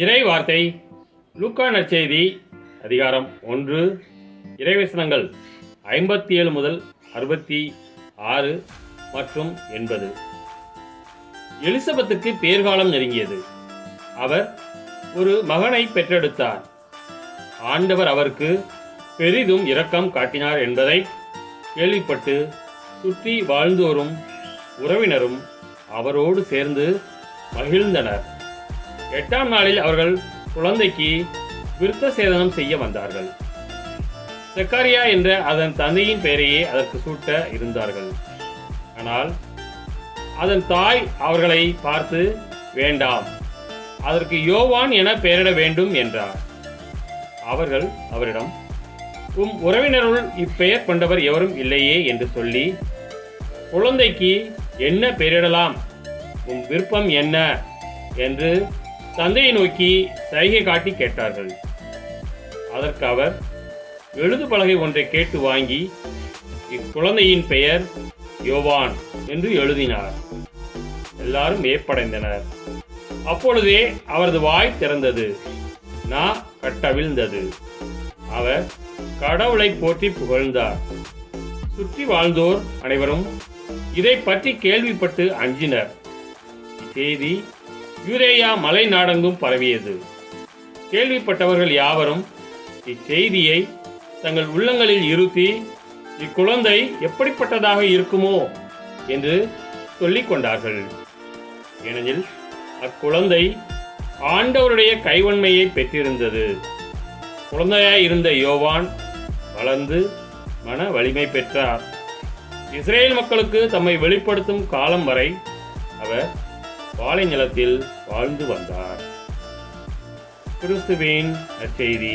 இறை வார்த்தை லூக்கா நற்செய்தி அதிகாரம் 1 இறைவசனங்கள் 57 முதல் 66 மற்றும் 80. எலிசபெத்துக்கு பேர்காலம் நெருங்கியது. அவர் ஒரு மகனை பெற்றெடுத்தார். ஆண்டவர் அவருக்கு பெரிதும் இரக்கம் காட்டினார் என்பதை கேள்விப்பட்டு சுற்றி வாழ்ந்தோரும் உறவினரும் அவரோடு சேர்ந்து மகிழ்ந்தனர். 8ஆம் நாளில் அவர்கள் குழந்தைக்கு விருத்த சேதனம் செய்ய வந்தார்கள். செக்காரியா என்ற அதன் தந்தையின் பெயரையே அதற்கு சூட்ட இருந்தார்கள். ஆனால் அதன் தாய் அவர்களை பார்த்து, வேண்டாம், அதற்கு யோவான் என பெயரிட வேண்டும் என்றார். அவர்கள் அவரிடம், உறவினருள் இப்பெயர் கொண்டவர் எவரும் இல்லையே என்று சொல்லி, குழந்தைக்கு என்ன பெயரிடலாம், விருப்பம் என்ன என்று தந்தையை நோக்கி சைகை காட்டி கேட்டார்கள். அதற்கு அவர் எழுது பலகை ஒன்றை கேட்டு வாங்கி, இக்குழந்தையின் பெயர் யோவான் என்று எழுதினார். எல்லாரும் வியப்படைந்தனர். அப்பொழுதே அவரது வாய் திறந்தது, நா கட்டவிழ்ந்தது. அவர் கடவுளை போற்றி புகழ்ந்தார். சுற்றி வாழ்ந்தோர் அனைவரும் இதை பற்றி கேள்விப்பட்டு அஞ்சினர். இச்செய்தி யூதேயா மலை நாடெங்கும் பரவியது. கேள்விப்பட்டவர்கள் யாவரும் இச்செய்தியை தங்கள் உள்ளங்களில் இருத்தி, இக்குழந்தை எப்படிப்பட்டதாக இருக்குமோ என்று சொல்லிக் கொண்டார்கள். ஏனெனில் அக்குழந்தை ஆண்டவருடைய கைவன்மையை பெற்றிருந்தது. குழந்தையாய் இருந்த யோவான் வளர்ந்து மன வலிமை பெற்றார். இஸ்ரேல் மக்களுக்கு தம்மை வெளிப்படுத்தும் காலம் வரை அவர் பாலை நிலத்தில் வாழ்ந்து வந்தார். கிறிஸ்துவின் நற்செய்தி.